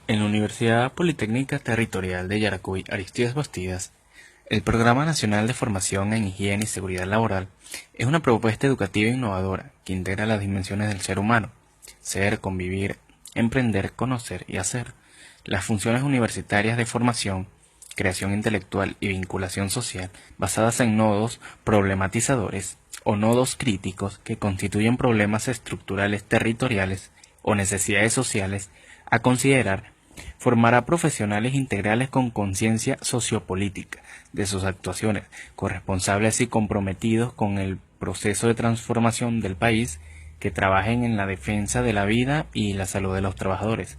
En la Universidad Politécnica Territorial de Yaracuy, Aristides Bastidas, el Programa Nacional de Formación en Higiene y Seguridad Laboral es una propuesta educativa innovadora que integra las dimensiones del ser humano: ser, convivir, emprender, conocer y hacer. Las funciones universitarias de formación, creación intelectual y vinculación social, basadas en nodos problematizadores o nodos críticos que constituyen problemas estructurales territoriales o necesidades sociales a considerar, formará profesionales integrales con conciencia sociopolítica de sus actuaciones, corresponsables y comprometidos con el proceso de transformación del país, que trabajen en la defensa de la vida y la salud de los trabajadores,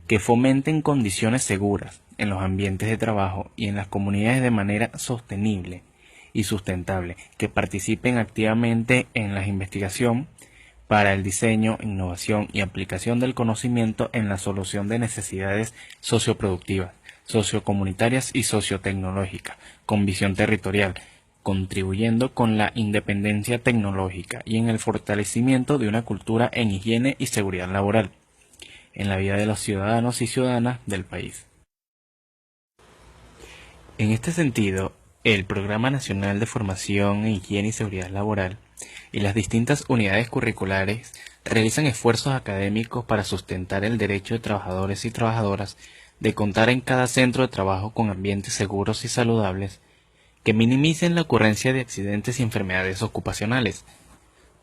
que fomenten condiciones seguras en los ambientes de trabajo y en las comunidades de manera sostenible y sustentable, que participen activamente en la investigación para el diseño, innovación y aplicación del conocimiento en la solución de necesidades socioproductivas, sociocomunitarias y sociotecnológicas, con visión territorial, contribuyendo con la independencia tecnológica y en el fortalecimiento de una cultura en higiene y seguridad laboral en la vida de los ciudadanos y ciudadanas del país. En este sentido, el Programa Nacional de Formación en Higiene y Seguridad Laboral y las distintas unidades curriculares realizan esfuerzos académicos para sustentar el derecho de trabajadores y trabajadoras de contar en cada centro de trabajo con ambientes seguros y saludables que minimicen la ocurrencia de accidentes y enfermedades ocupacionales,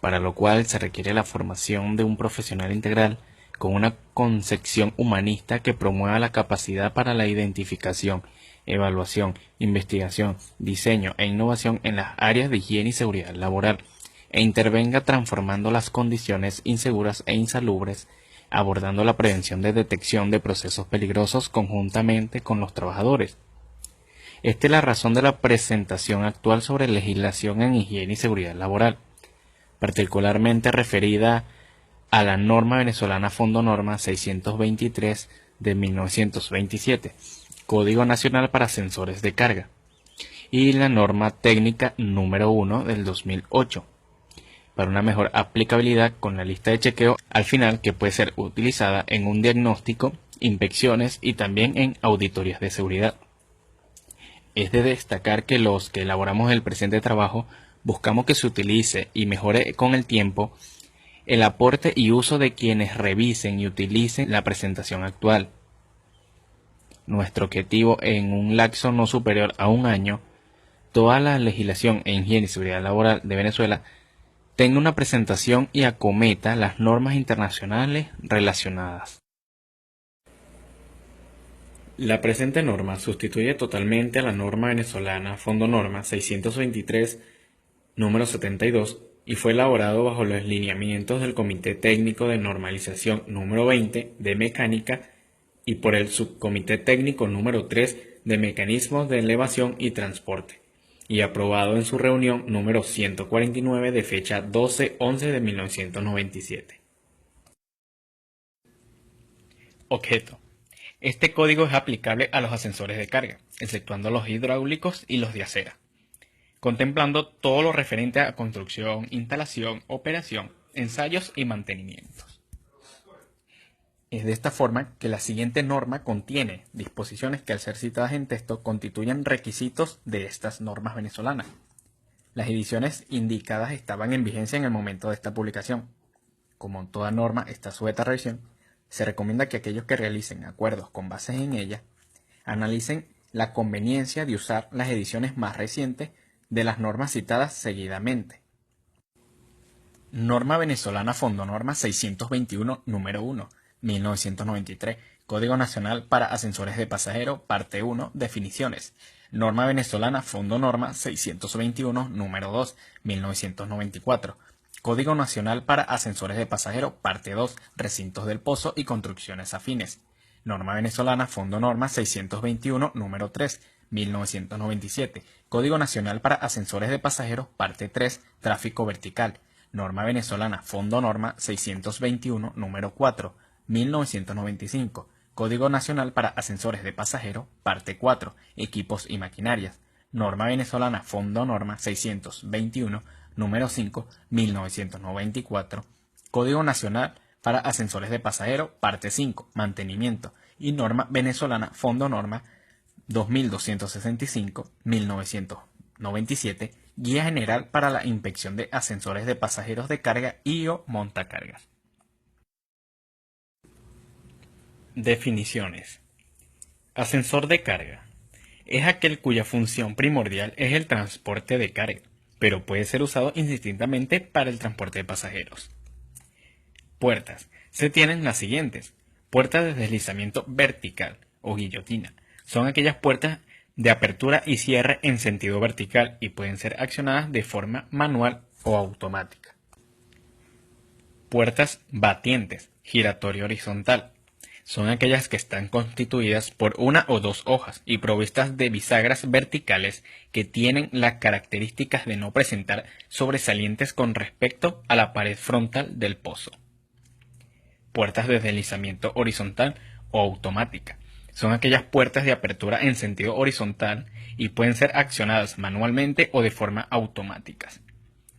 para lo cual se requiere la formación de un profesional integral con una concepción humanista que promueva la capacidad para la identificación, evaluación, investigación, diseño e innovación en las áreas de higiene y seguridad laboral, e intervenga transformando las condiciones inseguras e insalubres, abordando la prevención de detección de procesos peligrosos conjuntamente con los trabajadores. Esta es la razón de la presentación actual sobre legislación en higiene y seguridad laboral, particularmente referida a la norma venezolana Fondo Norma 623 de 1927, Código Nacional para Sensores de Carga, y la norma técnica número 1 del 2008, para una mejor aplicabilidad con la lista de chequeo al final, que puede ser utilizada en un diagnóstico, inspecciones y también en auditorías de seguridad. Es de destacar que los que elaboramos el presente trabajo buscamos que se utilice y mejore con el tiempo el aporte y uso de quienes revisen y utilicen la presentación actual. Nuestro objetivo, en un lapso no superior a un año, toda la legislación en higiene y seguridad laboral de Venezuela tenga una presentación y acometa las normas internacionales relacionadas. La presente norma sustituye totalmente a la norma venezolana Fondo Norma 623 número 72 y fue elaborado bajo los lineamientos del Comité Técnico de Normalización número 20 de Mecánica y por el Subcomité Técnico número 3 de Mecanismos de Elevación y Transporte, y aprobado en su reunión número 149 de fecha 12/11 de 1997. Objeto. Este código es aplicable a los ascensores de carga, exceptuando los hidráulicos y los de acera, contemplando todo lo referente a construcción, instalación, operación, ensayos y mantenimientos. Es de esta forma que la siguiente norma contiene disposiciones que, al ser citadas en texto, constituyen requisitos de estas normas venezolanas. Las ediciones indicadas estaban en vigencia en el momento de esta publicación. Como toda norma está sujeta a revisión, se recomienda que aquellos que realicen acuerdos con bases en ella analicen la conveniencia de usar las ediciones más recientes de las normas citadas seguidamente. Norma venezolana Fondo Norma 621 número 1, 1993, Código Nacional para Ascensores de Pasajero, parte 1, definiciones. Norma venezolana Fondo Norma 621 número 2, 1994, Código Nacional para Ascensores de Pasajero, parte 2, recintos del pozo y construcciones afines. Norma venezolana Fondo Norma 621 número 3, 1997, Código Nacional para Ascensores de Pasajeros, parte 3, tráfico vertical. Norma venezolana Fondo Norma 621 número 4, 1995, Código Nacional para Ascensores de Pasajeros, parte 4, equipos y maquinarias. Norma venezolana Fondo Norma 621 número 5, 1994, Código Nacional para ascensores de pasajero, parte 5, mantenimiento, y norma venezolana, Fondo Norma 2265-1997, Guía General para la Inspección de Ascensores de Pasajeros de Carga y o montacargas. Definiciones. Ascensor de carga es aquel cuya función primordial es el transporte de carga, pero puede ser usado indistintamente para el transporte de pasajeros. Puertas. Se tienen las siguientes. Puertas de deslizamiento vertical o guillotina. Son aquellas puertas de apertura y cierre en sentido vertical y pueden ser accionadas de forma manual o automática. Puertas batientes, giratoria horizontal. Son aquellas que están constituidas por una o dos hojas y provistas de bisagras verticales que tienen las características de no presentar sobresalientes con respecto a la pared frontal del pozo. Puertas de deslizamiento horizontal o automática. Son aquellas puertas de apertura en sentido horizontal y pueden ser accionadas manualmente o de forma automática.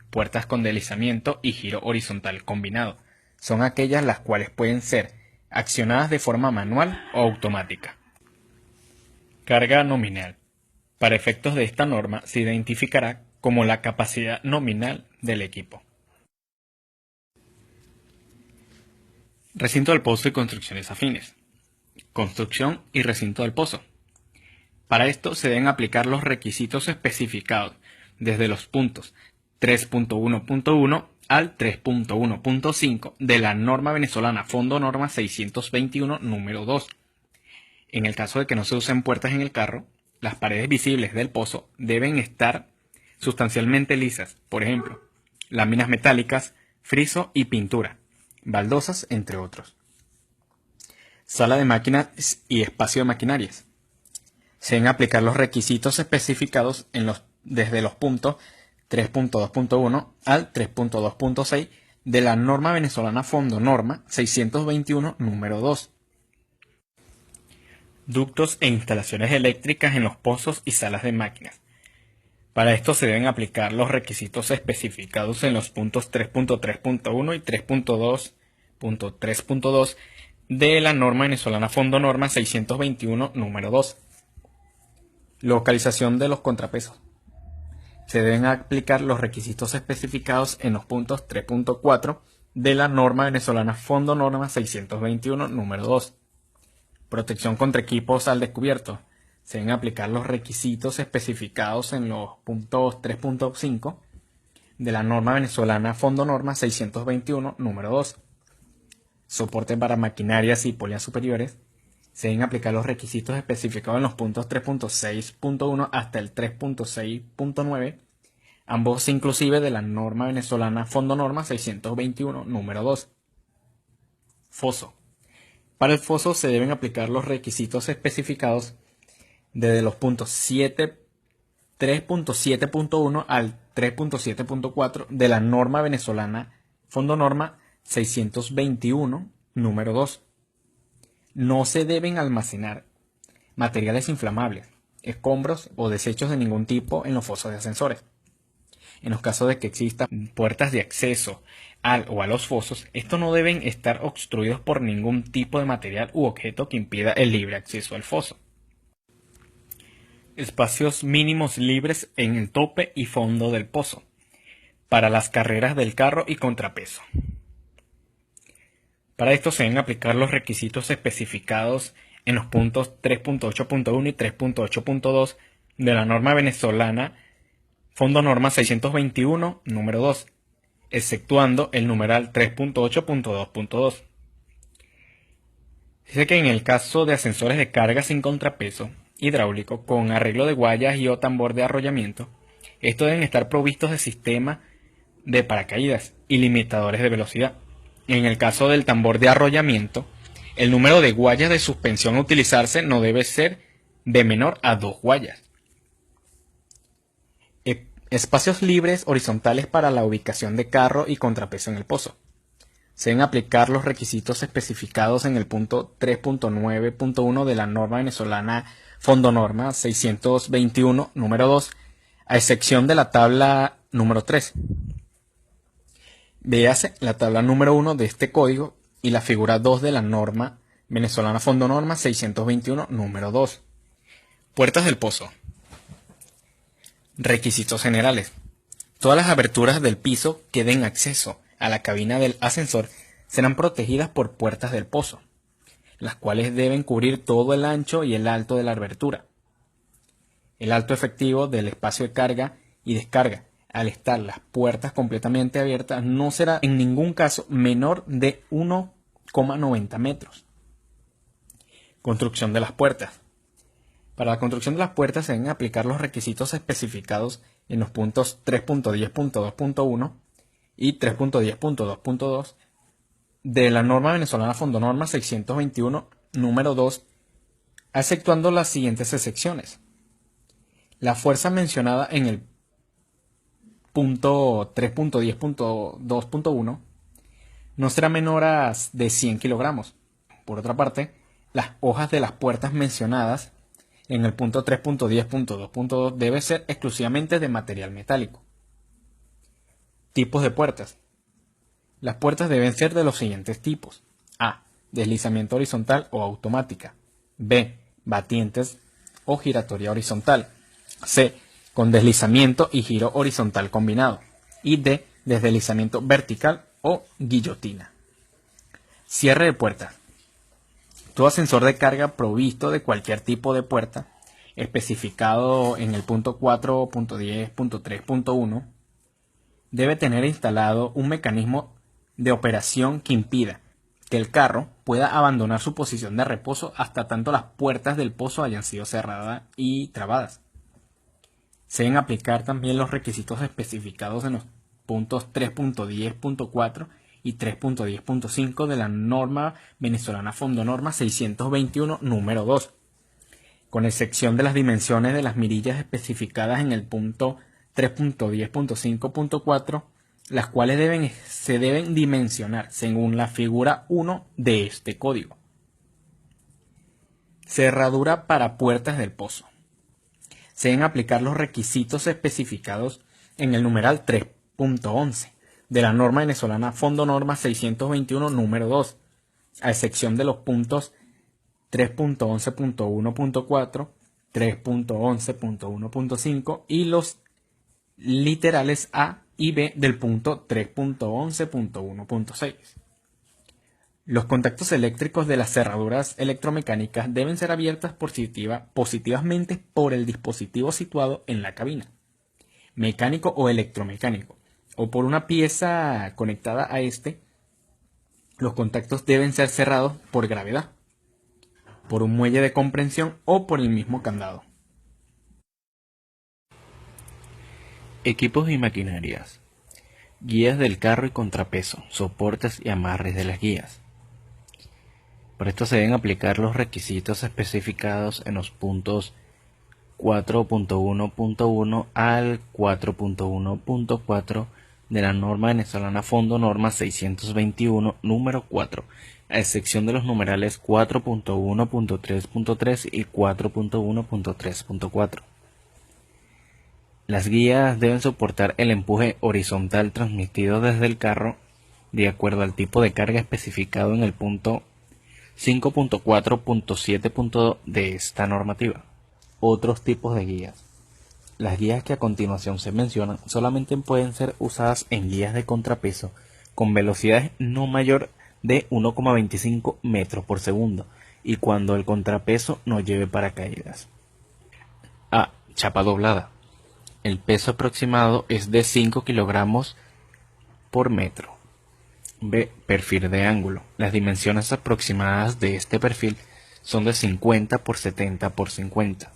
Puertas con deslizamiento y giro horizontal combinado. Son aquellas las cuales pueden ser accionadas de forma manual o automática. Carga nominal. Para efectos de esta norma se identificará como la capacidad nominal del equipo. Recinto del pozo y construcciones afines. Construcción y recinto del pozo. Para esto se deben aplicar los requisitos especificados desde los puntos 3.1.1 al 3.1.5 de la norma venezolana Fondo Norma 621 número 2. En el caso de que no se usen puertas en el carro, las paredes visibles del pozo deben estar sustancialmente lisas, por ejemplo, láminas metálicas, friso y pintura, baldosas, entre otros. Sala de máquinas y espacio de maquinarias. Se deben aplicar los requisitos especificados desde los puntos 3.2.1 al 3.2.6 de la norma venezolana Fondo Norma 621 número 2. Ductos e instalaciones eléctricas en los pozos y salas de máquinas. Para esto se deben aplicar los requisitos especificados en los puntos 3.3.1 y 3.2.3.2 de la norma venezolana Fondo Norma 621 número 2. Localización de los contrapesos. Se deben aplicar los requisitos especificados en los puntos 3.4 de la norma venezolana Fondo Norma 621 número 2. Protección contra equipos al descubierto. Se deben aplicar los requisitos especificados en los puntos 3.5 de la norma venezolana Fondo Norma 621 número 2. Soporte para maquinarias y polias superiores. Se deben aplicar los requisitos especificados en los puntos 3.6.1 hasta el 3.6.9, ambos inclusive de la norma venezolana Fondo Norma 621 número 2. Foso. Para el foso se deben aplicar los requisitos especificados desde los puntos 3.7.1 al 3.7.4 de la norma venezolana Fondo Norma 621 número 2. No se deben almacenar materiales inflamables, escombros o desechos de ningún tipo en los fosos de ascensores. En los casos de que existan puertas de acceso al o a los fosos, estos no deben estar obstruidos por ningún tipo de material u objeto que impida el libre acceso al foso. Espacios mínimos libres en el tope y fondo del pozo, para las carreras del carro y contrapeso. Para esto se deben aplicar los requisitos especificados en los puntos 3.8.1 y 3.8.2 de la norma venezolana Fondo Norma 621 número 2, exceptuando el numeral 3.8.2.2. Dice que en el caso de ascensores de carga sin contrapeso hidráulico con arreglo de guayas y o tambor de arrollamiento, estos deben estar provistos de sistema de paracaídas y limitadores de velocidad. En el caso del tambor de arrollamiento, el número de guayas de suspensión a utilizarse no debe ser de menor a 2 guayas. Espacios libres horizontales para la ubicación de carro y contrapeso en el pozo. Se deben aplicar los requisitos especificados en el punto 3.9.1 de la norma venezolana Fondo Norma 621 número 2, a excepción de la tabla número 3. Véase la tabla número 1 de este código y la figura 2 de la norma venezolana Fondo Norma 621, número 2. Puertas del pozo. Requisitos generales. Todas las aberturas del piso que den acceso a la cabina del ascensor serán protegidas por puertas del pozo, las cuales deben cubrir todo el ancho y el alto de la abertura. El alto efectivo del espacio de carga y descarga, al estar las puertas completamente abiertas, no será en ningún caso menor de 1,90 metros. Construcción de las puertas. Para la construcción de las puertas se deben aplicar los requisitos especificados en los puntos 3.10.2.1 y 3.10.2.2 de la norma venezolana Fondo Norma 621, número 2, exceptuando las siguientes excepciones. La fuerza mencionada en el punto 3.10.2.1 no será menor a de 100 kilogramos. Por otra parte, las hojas de las puertas mencionadas en el punto 3.10.2.2 debe ser exclusivamente de material metálico. Tipos de puertas. Las puertas deben ser de los siguientes tipos. A. Deslizamiento horizontal o automática. B. Batientes o giratoria horizontal. C. Con deslizamiento y giro horizontal combinado. Y D. Deslizamiento vertical o guillotina. Cierre de puertas. Todo ascensor de carga provisto de cualquier tipo de puerta, especificado en el punto 4.10.3.1, debe tener instalado un mecanismo de operación que impida que el carro pueda abandonar su posición de reposo hasta tanto las puertas del pozo hayan sido cerradas y trabadas. Se deben aplicar también los requisitos especificados en los puntos 3.10.4 y 3.10.5 de la norma venezolana Fondo Norma 621, número 2, con excepción de las dimensiones de las mirillas especificadas en el punto 3.10.5.4, las cuales se deben dimensionar según la figura 1 de este código. Cerradura para puertas del pozo. Se deben aplicar los requisitos especificados en el numeral 3.11 de la norma venezolana Fondo Norma 621, número 2, a excepción de los puntos 3.11.1.4, 3.11.1.5 y los literales A y B del punto 3.11.1.6. Los contactos eléctricos de las cerraduras electromecánicas deben ser abiertas positivamente por el dispositivo situado en la cabina, mecánico o electromecánico, o por una pieza conectada a este. Los contactos deben ser cerrados por gravedad, por un muelle de comprensión o por el mismo candado. Equipos y maquinarias. Guías del carro y contrapeso, soportes y amarres de las guías. Por esto se deben aplicar los requisitos especificados en los puntos 4.1.1 al 4.1.4 de la norma venezolana Fondo Norma 621, número 4, a excepción de los numerales 4.1.3.3 y 4.1.3.4. Las guías deben soportar el empuje horizontal transmitido desde el carro de acuerdo al tipo de carga especificado en el punto 5.4.7 de esta normativa. Otros tipos de guías. Las guías que a continuación se mencionan solamente pueden ser usadas en guías de contrapeso con velocidades no mayor de 1,25 metros por segundo y cuando el contrapeso no lleve paracaídas. A. Chapa doblada. El peso aproximado es de 5 kilogramos por metro. B. Perfil de ángulo. Las dimensiones aproximadas de este perfil son de 50 por 70 por 50.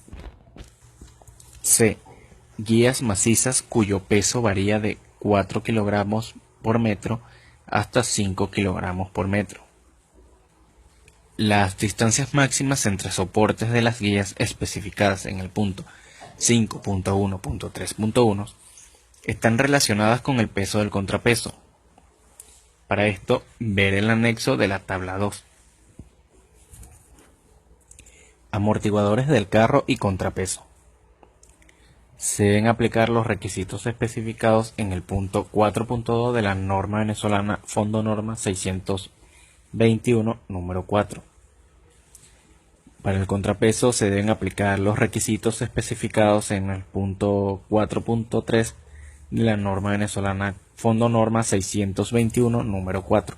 C. Guías macizas cuyo peso varía de 4 kilogramos por metro hasta 5 kilogramos por metro. Las distancias máximas entre soportes de las guías especificadas en el punto 5.1.3.1 están relacionadas con el peso del contrapeso. Para esto, ver el anexo de la tabla 2. Amortiguadores del carro y contrapeso. Se deben aplicar los requisitos especificados en el punto 4.2 de la norma venezolana Fondo Norma 621, 21, número 4. Para el contrapeso se deben aplicar los requisitos especificados en el punto 4.3 de la norma venezolana Fondo Norma 621, número 4.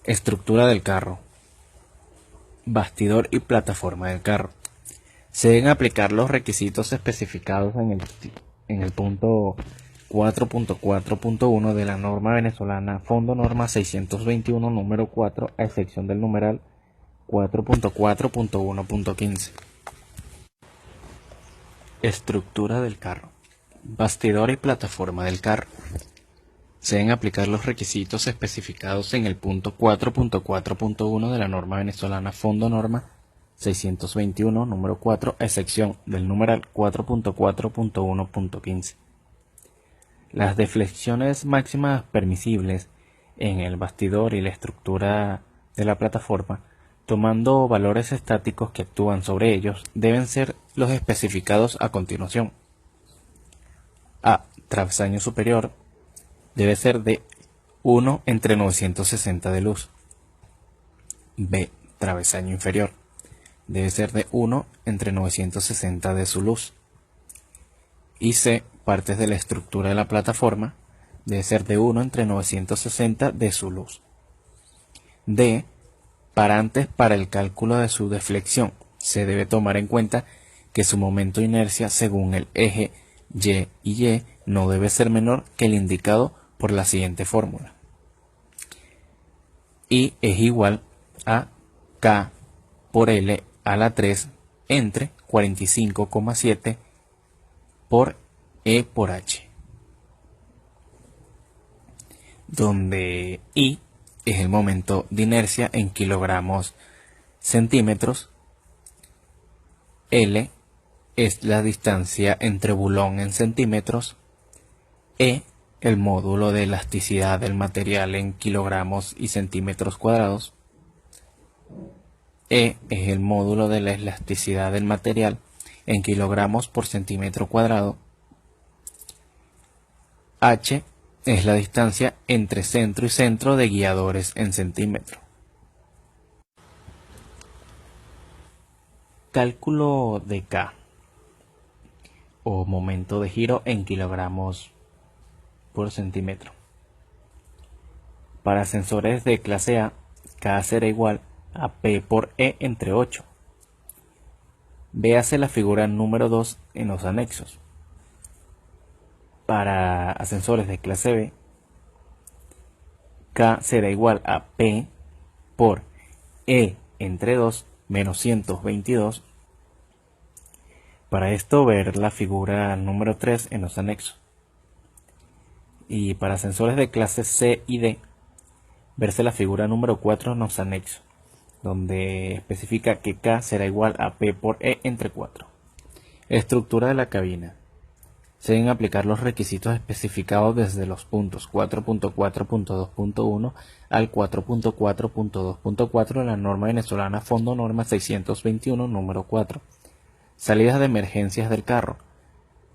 Estructura del carro. Bastidor y plataforma del carro. Se deben aplicar los requisitos especificados en el punto 4.4.1 de la norma venezolana Fondo Norma 621, número 4, a excepción del numeral 4.4.1.15. Estructura del carro. Bastidor y plataforma del carro. Se deben aplicar los requisitos especificados en el punto 4.4.1 de la norma venezolana Fondo Norma 621, número 4, a excepción del numeral 4.4.1.15. Las deflexiones máximas permisibles en el bastidor y la estructura de la plataforma, tomando valores estáticos que actúan sobre ellos, deben ser los especificados a continuación. A. Travesaño superior debe ser de 1 entre 960 de luz. B. Travesaño inferior debe ser de 1 entre 960 de su luz. Y C. Partes de la estructura de la plataforma debe ser de 1 entre 960 de su luz. D. Parantes para el cálculo de su deflexión. Se debe tomar en cuenta que su momento de inercia según el eje Y y Y no debe ser menor que el indicado por la siguiente fórmula. Y es igual a K por L a la 3 entre 45,7 por E por H, donde I es el momento de inercia en kilogramos centímetros, L es la distancia entre bulón en centímetros, E el módulo de elasticidad del material en kilogramos y centímetros cuadrados, E es el módulo de la elasticidad del material en kilogramos por centímetro cuadrado, H es la distancia entre centro y centro de guiadores en centímetro. Cálculo de K o momento de giro en kilogramos por centímetro. Para sensores de clase A, K será igual a P por E entre 8. Véase la figura número 2 en los anexos. Para ascensores de clase B, K será igual a P por E entre 2 menos 122. Para esto ver la figura número 3 en los anexos. Y para ascensores de clase C y D, verse la figura número 4 en los anexos, donde especifica que K será igual a P por E entre 4. Estructura de la cabina. Se deben aplicar los requisitos especificados desde los puntos 4.4.2.1 al 4.4.2.4 de la norma venezolana Fondo Norma 621, número 4. Salidas de emergencias del carro.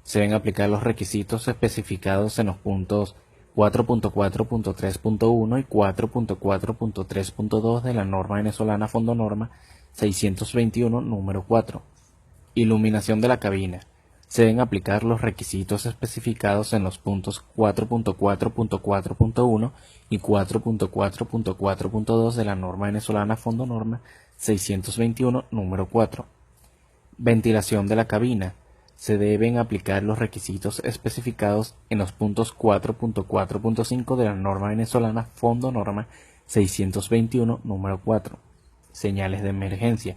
Se deben aplicar los requisitos especificados en los puntos 4.4.3.1 y 4.4.3.2 de la norma venezolana Fondo Norma 621, número 4. Iluminación de la cabina. Se deben aplicar los requisitos especificados en los puntos 4.4.4.1 y 4.4.4.2 de la norma venezolana Fondo Norma 621, número 4. Ventilación de la cabina. Se deben aplicar los requisitos especificados en los puntos 4.4.5 de la norma venezolana Fondo Norma 621, número 4. Señales de emergencia.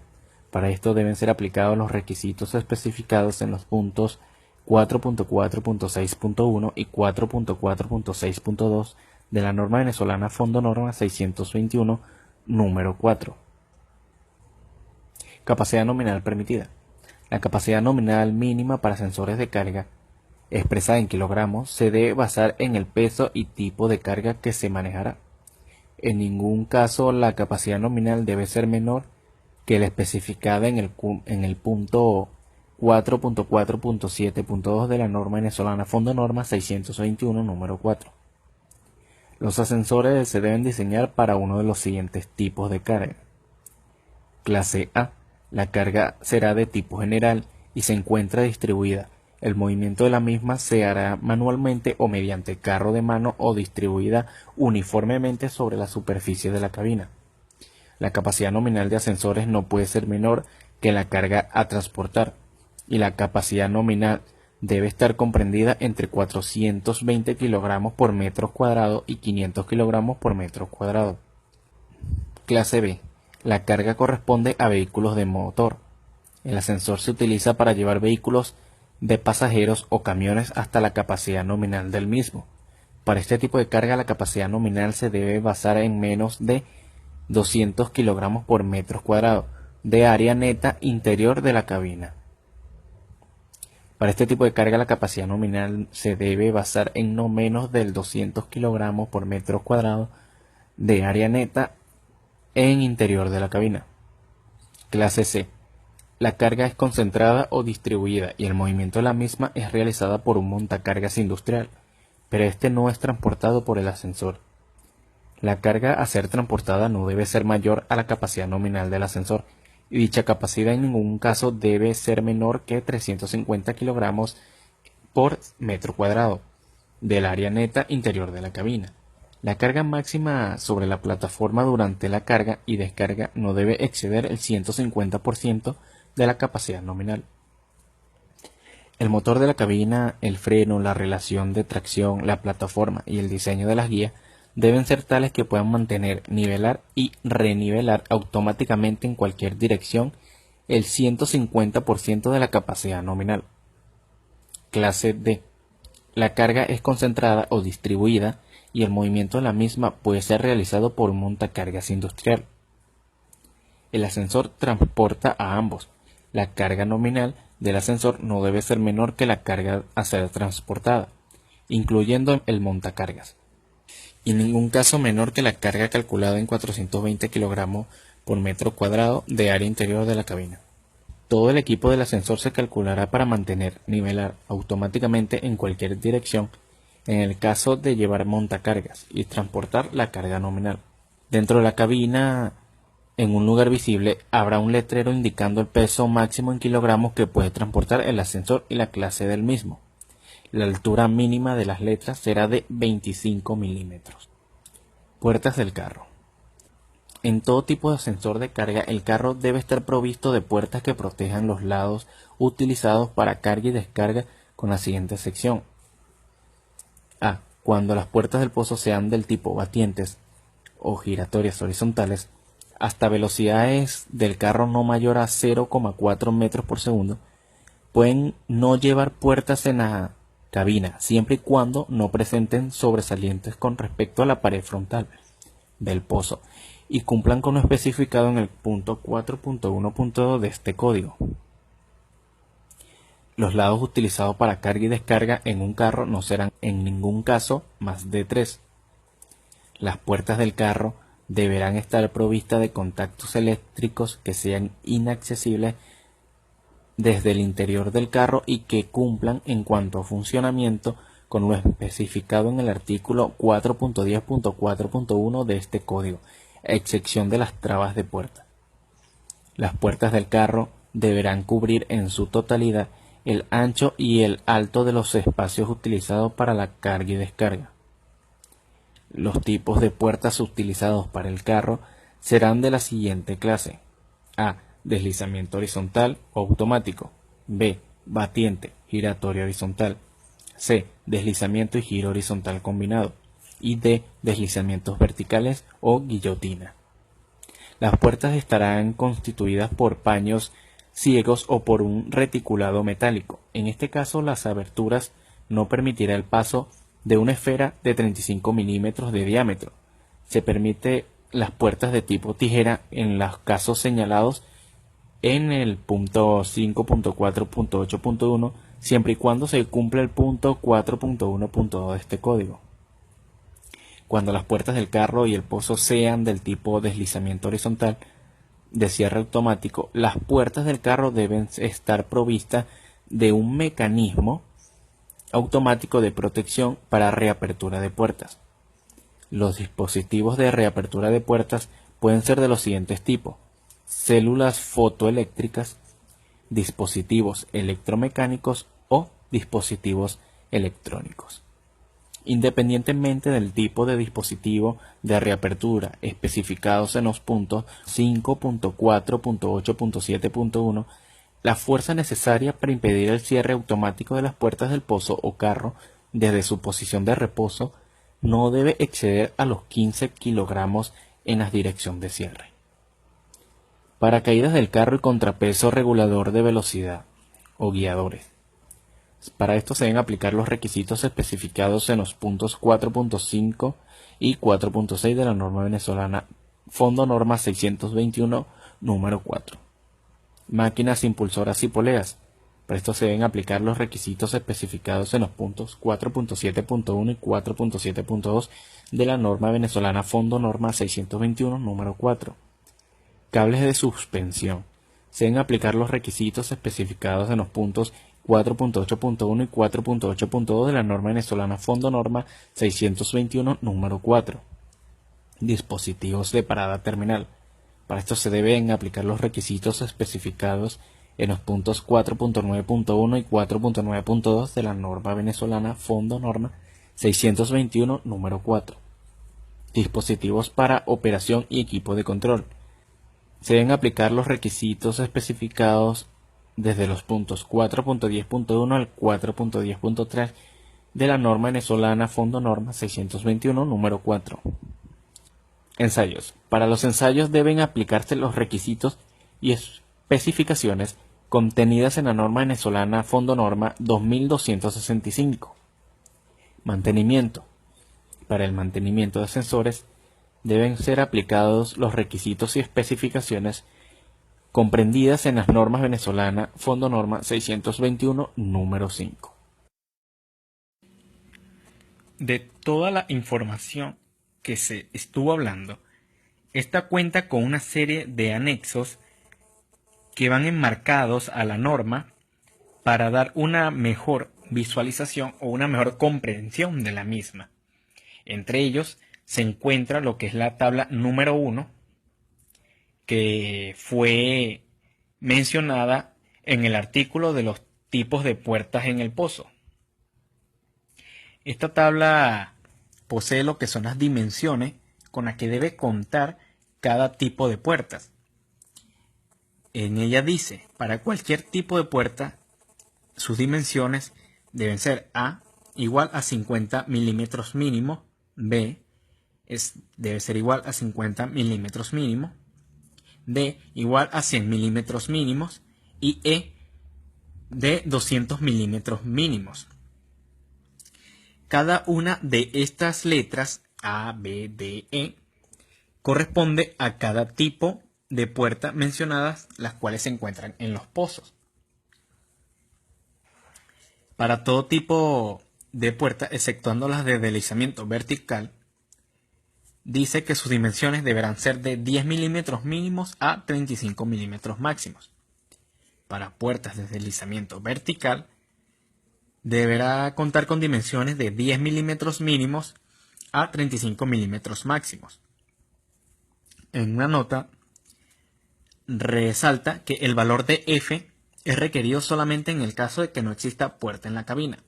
Para esto deben ser aplicados los requisitos especificados en los puntos 4.4.6.1 y 4.4.6.2 de la norma venezolana Fondo Norma 621, número 4. Capacidad nominal permitida. La capacidad nominal mínima para sensores de carga, expresada en kilogramos, se debe basar en el peso y tipo de carga que se manejará. En ningún caso la capacidad nominal debe ser menor que la especificada en el punto 4.4.7.2 de la norma venezolana Fondo Norma 621, número 4. Los ascensores se deben diseñar para uno de los siguientes tipos de carga. Clase A. La carga será de tipo general y se encuentra distribuida. El movimiento de la misma se hará manualmente o mediante carro de mano o distribuida uniformemente sobre la superficie de la cabina. La capacidad nominal de ascensores no puede ser menor que la carga a transportar y la capacidad nominal debe estar comprendida entre 420 kilogramos por metro cuadrado y 500 kilogramos por metro cuadrado. Clase B. La carga corresponde a vehículos de motor. El ascensor se utiliza para llevar vehículos de pasajeros o camiones hasta la capacidad nominal del mismo. Para este tipo de carga la capacidad nominal se debe basar en menos de 200 kilogramos por metro cuadrado de área neta interior de la cabina. Para este tipo de carga la capacidad nominal se debe basar en no menos del 200 kilogramos por metro cuadrado de área neta en interior de la cabina. Clase C. La carga es concentrada o distribuida y el movimiento de la misma es realizada por un montacargas industrial, pero este no es transportado por el ascensor. La carga a ser transportada no debe ser mayor a la capacidad nominal del ascensor y dicha capacidad en ningún caso debe ser menor que 350 kilogramos por metro cuadrado del área neta interior de la cabina. La carga máxima sobre la plataforma durante la carga y descarga no debe exceder el 150% de la capacidad nominal. El motor de la cabina, el freno, la relación de tracción, la plataforma y el diseño de las guías deben ser tales que puedan mantener, nivelar y renivelar automáticamente en cualquier dirección el 150% de la capacidad nominal. Clase D. La carga es concentrada o distribuida y el movimiento de la misma puede ser realizado por un montacargas industrial. El ascensor transporta a ambos. La carga nominal del ascensor no debe ser menor que la carga a ser transportada, incluyendo el montacargas, y en ningún caso menor que la carga calculada en 420 kilogramos por metro cuadrado de área interior de la cabina. Todo el equipo del ascensor se calculará para mantener, nivelar automáticamente en cualquier dirección en el caso de llevar montacargas y transportar la carga nominal. Dentro de la cabina, en un lugar visible, habrá un letrero indicando el peso máximo en kilogramos que puede transportar el ascensor y la clase del mismo. La altura mínima de las letras será de 25 milímetros. Puertas del carro. En todo tipo de ascensor de carga, el carro debe estar provisto de puertas que protejan los lados utilizados para carga y descarga con la siguiente sección. A. Cuando las puertas del pozo sean del tipo batientes o giratorias horizontales, hasta velocidades del carro no mayor a 0,4 metros por segundo, pueden no llevar puertas en la cabina, siempre y cuando no presenten sobresalientes con respecto a la pared frontal del pozo y cumplan con lo especificado en el punto 4.1.2 de este código. Los lados utilizados para carga y descarga en un carro no serán en ningún caso más de 3. Las puertas del carro deberán estar provistas de contactos eléctricos que sean inaccesibles desde el interior del carro y que cumplan en cuanto a funcionamiento con lo especificado en el artículo 4.10.4.1 de este código, a excepción de las trabas de puerta. Las puertas del carro deberán cubrir en su totalidad el ancho y el alto de los espacios utilizados para la carga y descarga. Los tipos de puertas utilizados para el carro serán de la siguiente clase: A. Deslizamiento horizontal o automático. B. Batiente, giratorio horizontal. C. Deslizamiento y giro horizontal combinado. Y D. Deslizamientos verticales o guillotina. Las puertas estarán constituidas por paños ciegos o por un reticulado metálico. En este caso, las aberturas no permitirá el paso de una esfera de 35 milímetros de diámetro. Se permite las puertas de tipo tijera en los casos señalados en el punto 5.4.8.1, siempre y cuando se cumpla el punto 4.1.2 de este código. Cuando las puertas del carro y el pozo sean del tipo deslizamiento horizontal de cierre automático, las puertas del carro deben estar provistas de un mecanismo automático de protección para reapertura de puertas. Los dispositivos de reapertura de puertas pueden ser de los siguientes tipos: células fotoeléctricas, dispositivos electromecánicos o dispositivos electrónicos. Independientemente del tipo de dispositivo de reapertura especificados en los puntos 5.4.8.7.1, la fuerza necesaria para impedir el cierre automático de las puertas del pozo o carro desde su posición de reposo no debe exceder a los 15 kilogramos en la dirección de cierre. Paracaídas del carro y contrapeso regulador de velocidad o guiadores. Para esto se deben aplicar los requisitos especificados en los puntos 4.5 y 4.6 de la norma venezolana Fondo Norma 621, número 4. Máquinas impulsoras y poleas. Para esto se deben aplicar los requisitos especificados en los puntos 4.7.1 y 4.7.2 de la norma venezolana Fondo Norma 621, número 4. Cables de suspensión. Se deben aplicar los requisitos especificados en los puntos 4.8.1 y 4.8.2 de la norma venezolana Fondo Norma 621, número 4. Dispositivos de parada terminal. Para esto se deben aplicar los requisitos especificados en los puntos 4.9.1 y 4.9.2 de la norma venezolana Fondo Norma 621, número 4. Dispositivos para operación y equipo de control. Se deben aplicar los requisitos especificados desde los puntos 4.10.1 al 4.10.3 de la norma venezolana Fondo Norma 621, número 4. Ensayos. Para los ensayos deben aplicarse los requisitos y especificaciones contenidas en la norma venezolana Fondo Norma 2265. Mantenimiento. Para el mantenimiento de sensores deben ser aplicados los requisitos y especificaciones comprendidas en las normas venezolanas Fondo Norma 621, número 5. De toda la información que se estuvo hablando, esta cuenta con una serie de anexos que van enmarcados a la norma para dar una mejor visualización o una mejor comprensión de la misma. Entre ellos se encuentra lo que es la tabla número 1, que fue mencionada en el artículo de los tipos de puertas en el pozo. Esta tabla posee lo que son las dimensiones con las que debe contar cada tipo de puertas. En ella dice, para cualquier tipo de puerta, sus dimensiones deben ser A igual a 50 milímetros mínimo, B debe ser igual a 50 milímetros mínimo, D igual a 100 milímetros mínimos y E de 200 milímetros mínimos. Cada una de estas letras A, B, D, E corresponde a cada tipo de puerta mencionadas, las cuales se encuentran en los pozos. Para todo tipo de puerta, exceptuando las de deslizamiento vertical, dice que sus dimensiones deberán ser de 10 milímetros mínimos a 35 milímetros máximos. Para puertas de deslizamiento vertical, deberá contar con dimensiones de 10 milímetros mínimos a 35 milímetros máximos. En una nota, resalta que el valor de F es requerido solamente en el caso de que no exista puerta en la cabina.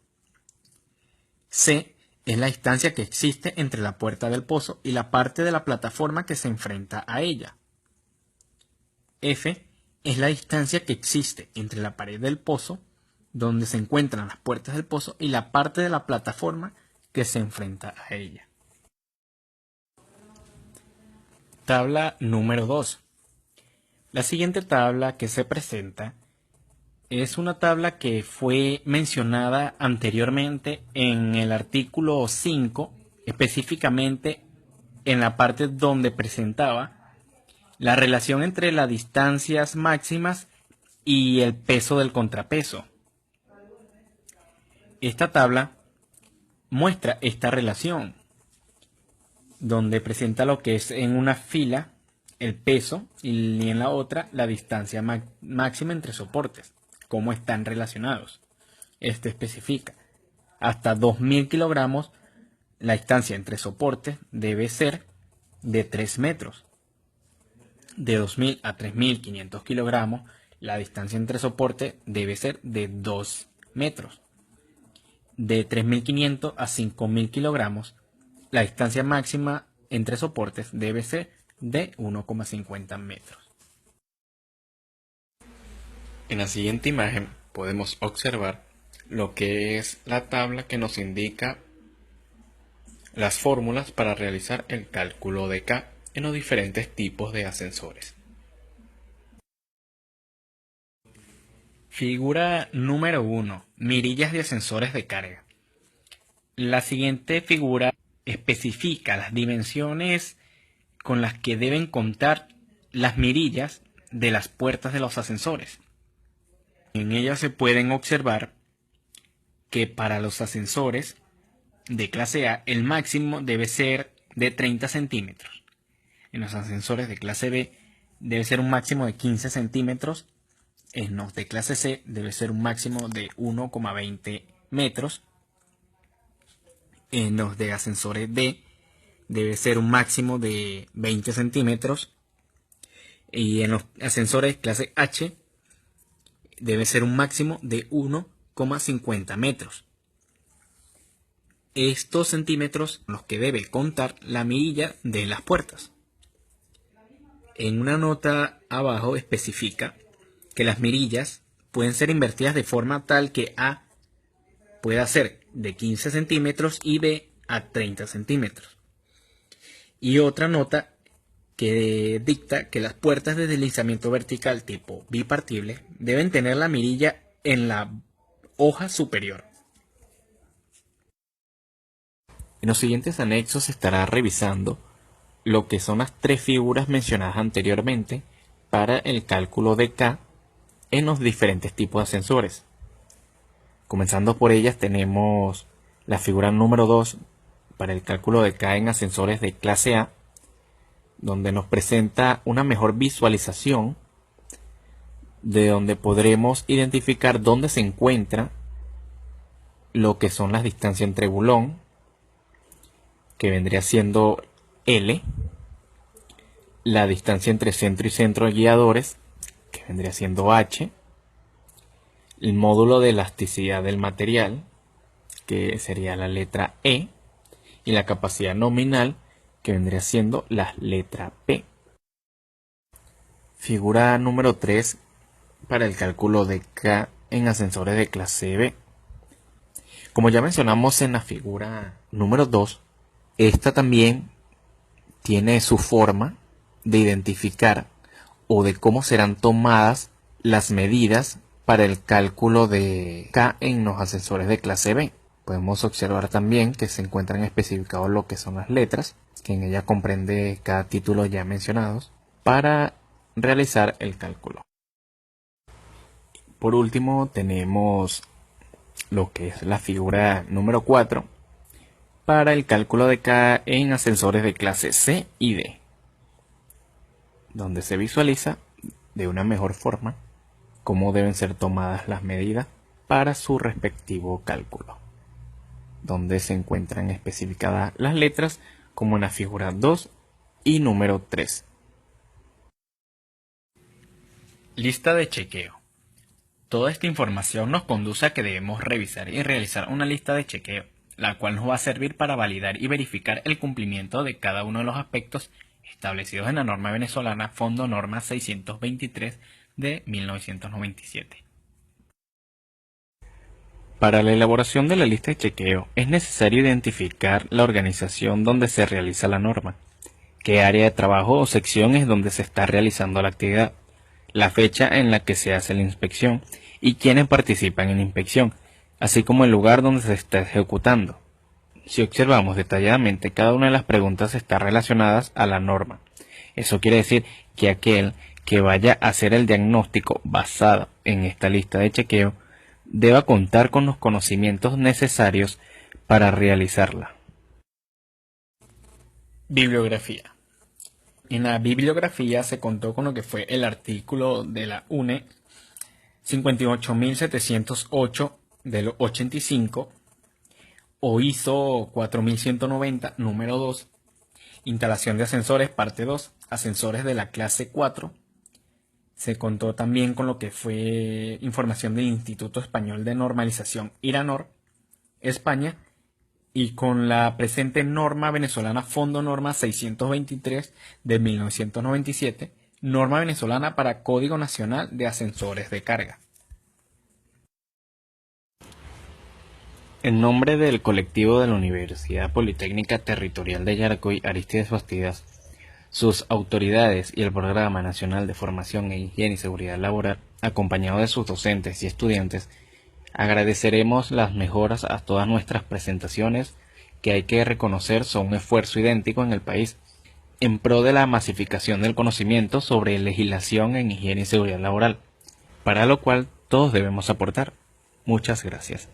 C es la distancia que existe entre la puerta del pozo y la parte de la plataforma que se enfrenta a ella. F es la distancia que existe entre la pared del pozo, donde se encuentran las puertas del pozo, y la parte de la plataforma que se enfrenta a ella. Tabla número 2. La siguiente tabla que se presenta es una tabla que fue mencionada anteriormente en el artículo 5, específicamente en la parte donde presentaba la relación entre las distancias máximas y el peso del contrapeso. Esta tabla muestra esta relación, donde presenta lo que es en una fila el peso y en la otra la distancia máxima entre soportes, cómo están relacionados. Este especifica hasta 2000 kilogramos la distancia entre soportes debe ser de 3 metros. De 2.000 a 3.500 kilogramos, la distancia entre soportes debe ser de 2 metros. De 3.500 a 5.000 kilogramos, la distancia máxima entre soportes debe ser de 1,50 metros. En la siguiente imagen podemos observar lo que es la tabla que nos indica las fórmulas para realizar el cálculo de K en los diferentes tipos de ascensores. Figura número 1. Mirillas de ascensores de carga. La siguiente figura especifica las dimensiones con las que deben contar las mirillas de las puertas de los ascensores. En ella se pueden observar que para los ascensores de clase A el máximo debe ser de 30 centímetros. En los ascensores de clase B debe ser un máximo de 15 centímetros. En los de clase C debe ser un máximo de 1,20 metros. En los de ascensores D debe ser un máximo de 20 centímetros. Y en los ascensores de clase H debe ser un máximo de 1,50 metros. Estos centímetros son los que debe contar la mirilla de las puertas. En una nota abajo especifica que las mirillas pueden ser invertidas de forma tal que A pueda ser de 15 centímetros y B a 30 centímetros. Y otra nota que dicta que las puertas de deslizamiento vertical tipo bipartible deben tener la mirilla en la hoja superior. En los siguientes anexos se estará revisando lo que son las tres figuras mencionadas anteriormente para el cálculo de K en los diferentes tipos de ascensores. Comenzando por ellas tenemos la figura número 2 para el cálculo de K en ascensores de clase A, donde nos presenta una mejor visualización de donde podremos identificar dónde se encuentra lo que son las distancias entre bulón, que vendría siendo L, la distancia entre centro y centro de guiadores, que vendría siendo H, el módulo de elasticidad del material, que sería la letra E, y la capacidad nominal, que vendría siendo la letra P. Figura número 3 para el cálculo de K en ascensores de clase B. Como ya mencionamos en la figura número 2, esta también tiene su forma de identificar o de cómo serán tomadas las medidas para el cálculo de K en los ascensores de clase B. Podemos observar también que se encuentran especificados lo que son las letras, que en ella comprende cada título ya mencionados, para realizar el cálculo. Por último tenemos lo que es la figura número 4 para el cálculo de K en ascensores de clase C y D, donde se visualiza de una mejor forma cómo deben ser tomadas las medidas para su respectivo cálculo, donde se encuentran especificadas las letras como en la figura 2 y número 3. Lista de chequeo. Toda esta información nos conduce a que debemos revisar y realizar una lista de chequeo, la cual nos va a servir para validar y verificar el cumplimiento de cada uno de los aspectos establecidos en la norma venezolana Fondo Norma 623 de 1997. Para la elaboración de la lista de chequeo es necesario identificar la organización donde se realiza la norma, qué área de trabajo o sección es donde se está realizando la actividad, la fecha en la que se hace la inspección y quiénes participan en la inspección, así como el lugar donde se está ejecutando. Si observamos detalladamente, cada una de las preguntas está relacionadas a la norma. Eso quiere decir que aquel que vaya a hacer el diagnóstico basado en esta lista de chequeo deba contar con los conocimientos necesarios para realizarla. Bibliografía. En la bibliografía se contó con lo que fue el artículo de la UNE 58.708 del 85, o ISO 4190, número 2, instalación de ascensores, parte 2, ascensores de la clase 4. Se contó también con lo que fue información del Instituto Español de Normalización, IRANOR, España, y con la presente norma venezolana Fondo Norma 623 de 1997, norma venezolana para Código Nacional de Ascensores de Carga. En nombre del colectivo de la Universidad Politécnica Territorial de Yaracuy, Arístides Bastidas, sus autoridades y el Programa Nacional de Formación en Higiene y Seguridad Laboral, acompañado de sus docentes y estudiantes, agradeceremos las mejoras a todas nuestras presentaciones que hay que reconocer son un esfuerzo idéntico en el país en pro de la masificación del conocimiento sobre legislación en higiene y seguridad laboral, para lo cual todos debemos aportar. Muchas gracias.